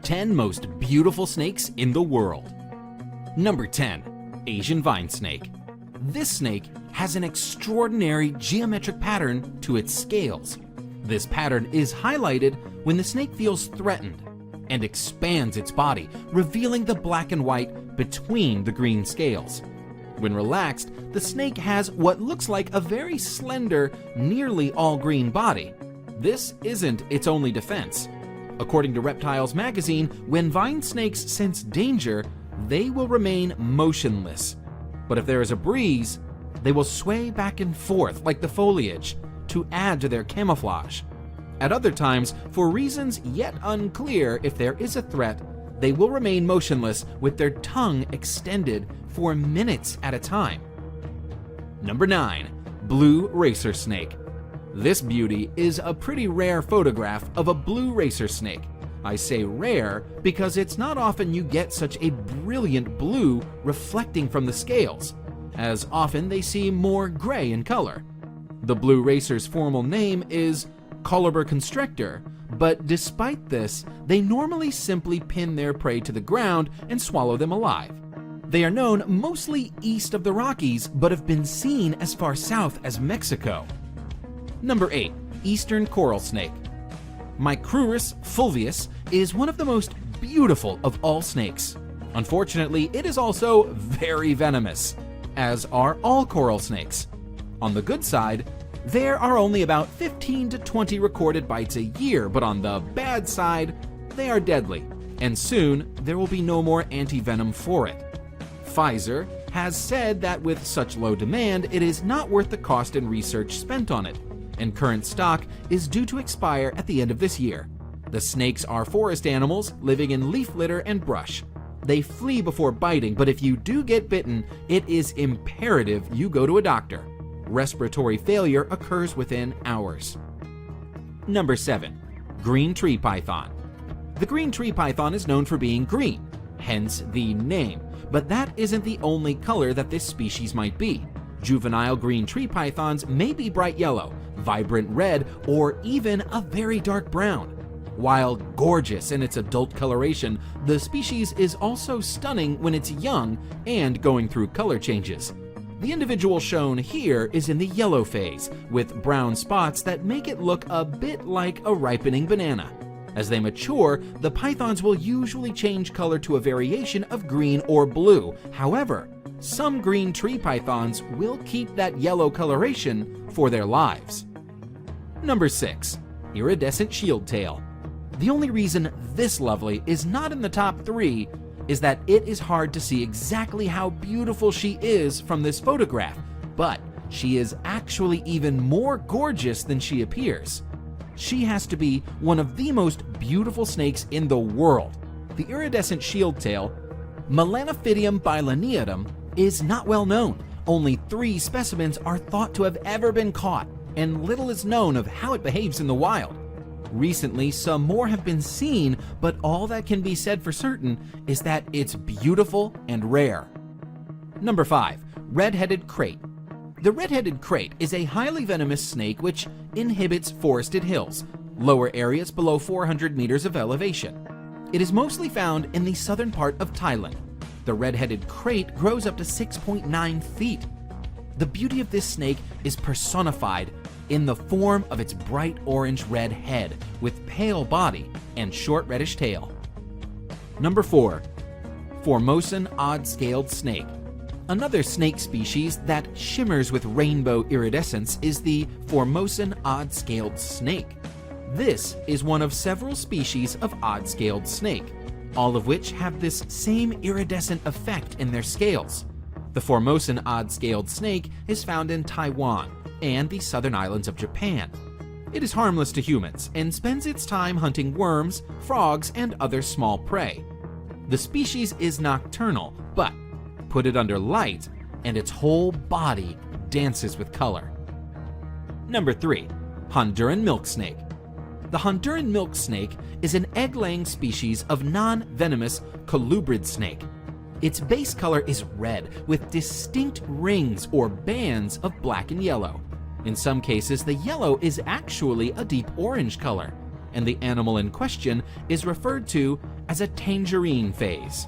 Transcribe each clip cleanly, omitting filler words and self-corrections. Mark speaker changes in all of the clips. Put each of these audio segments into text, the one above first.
Speaker 1: 10 most beautiful snakes in the world. Number 10. Asian vine snake. This snake has an extraordinary geometric pattern to its scales. This pattern is highlighted when the snake feels threatened and expands its body, revealing the black and white between the green scales. When relaxed, the snake has what looks like a very slender, nearly all-green body. This isn't its only defense. According to Reptiles magazine, when vine snakes sense danger, they will remain motionless. But if there is a breeze, they will sway back and forth like the foliage to add to their camouflage. At other times, for reasons yet unclear if there is a threat, they will remain motionless with their tongue extended for minutes at a time. Number 9. Blue racer snake. This beauty is a pretty rare photograph of a blue racer snake. I say rare because it's not often you get such a brilliant blue reflecting from the scales, as often they seem more gray in color. The blue racer's formal name is Colobur constrictor, but despite this, they normally simply pin their prey to the ground and swallow them alive. They are known mostly east of the Rockies, but have been seen as far south as Mexico. Number 8. Eastern coral snake. Micrurus fulvius is one of the most beautiful of all snakes. Unfortunately, it is also very venomous, as are all coral snakes. On the good side, there are only about 15 to 20 recorded bites a year, but on the bad side, they are deadly, and soon there will be no more anti-venom for it. Pfizer has said that with such low demand, it is not worth the cost and research spent on it, and current stock is due to expire at the end of this year. The snakes are forest animals living in leaf litter and brush. They flee before biting, but if you do get bitten, it is imperative you go to a doctor. Respiratory failure occurs within hours. Number 7. Green tree python. The green tree python is known for being green, hence the name, but that isn't the only color that this species might be. Juvenile green tree pythons may be bright yellow, vibrant red, or even a very dark brown. While gorgeous in its adult coloration, the species is also stunning when it's young and going through color changes. The individual shown here is in the yellow phase, with brown spots that make it look a bit like a ripening banana. As they mature, the pythons will usually change color to a variation of green or blue. However, some green tree pythons will keep that yellow coloration for their lives. Number 6. Iridescent shield tail. The only reason this lovely is not in the top 3 is that it is hard to see exactly how beautiful she is from this photograph, but she is actually even more gorgeous than she appears. She has to be one of the most beautiful snakes in the world. The iridescent shield tail, Melanophydium bilineatum, is not well known. Only 3 specimens are thought to have ever been caught, and little is known of how it behaves in the wild. Recently, some more have been seen, but all that can be said for certain is that it's beautiful and rare. Number 5. Red-headed krait. The red-headed krait is a highly venomous snake which inhabits forested hills, lower areas below 400 meters of elevation. It is mostly found in the southern part of Thailand. The red-headed krait grows up to 6.9 feet. The beauty of this snake is personified in the form of its bright orange-red head with pale body and short reddish tail. Number 4. Formosan odd-scaled snake. Another snake species that shimmers with rainbow iridescence is the Formosan odd-scaled snake. This is one of several species of odd-scaled snake, all of which have this same iridescent effect in their scales. The Formosan odd-scaled snake is found in Taiwan and the southern islands of Japan. It is harmless to humans and spends its time hunting worms, frogs, and other small prey. The species is nocturnal, but put it under light and its whole body dances with color. Number 3. Honduran milk snake. The Honduran milk snake is an egg-laying species of non-venomous colubrid snake. Its base color is red with distinct rings or bands of black and yellow. In some cases, the yellow is actually a deep orange color, and the animal in question is referred to as a tangerine phase.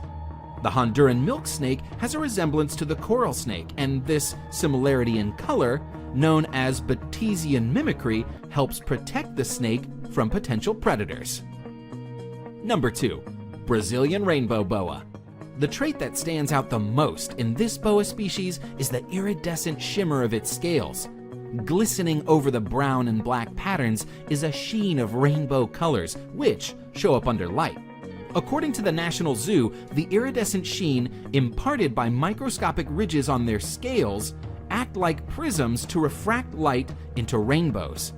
Speaker 1: The Honduran milk snake has a resemblance to the coral snake, and this similarity in color, known as Batesian mimicry, helps protect the snake from potential predators. Number 2. Brazilian rainbow boa. The trait that stands out the most in this boa species is the iridescent shimmer of its scales. Glistening over the brown and black patterns is a sheen of rainbow colors, which show up under light. According to the National Zoo, the iridescent sheen, imparted by microscopic ridges on their scales, act like prisms to refract light into rainbows.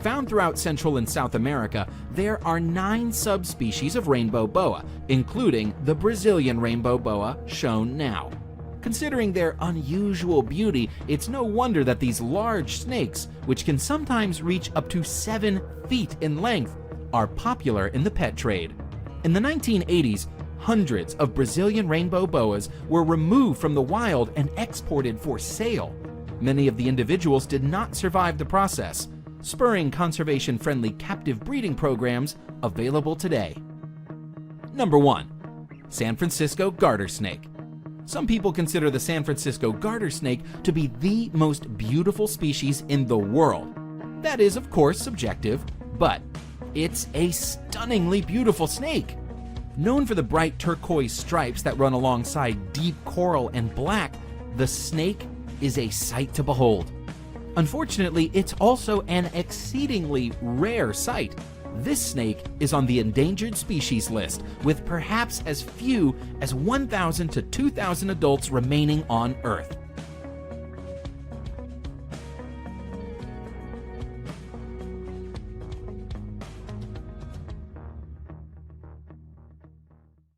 Speaker 1: Found throughout Central and South America, there are 9 subspecies of rainbow boa, including the Brazilian rainbow boa shown now. Considering their unusual beauty, it's no wonder that these large snakes, which can sometimes reach up to 7 feet in length, are popular in the pet trade. In the 1980s, hundreds of Brazilian rainbow boas were removed from the wild and exported for sale. Many of the individuals did not survive the process, spurring conservation-friendly captive breeding programs available today. Number 1. San Francisco garter snake. Some people consider the San Francisco garter snake to be the most beautiful species in the world. That is, of course, subjective, but it's a stunningly beautiful snake. Known for the bright turquoise stripes that run alongside deep coral and black, the snake is a sight to behold. Unfortunately, it's also an exceedingly rare sight. This snake is on the endangered species list, with perhaps as few as 1,000 to 2,000 adults remaining on Earth.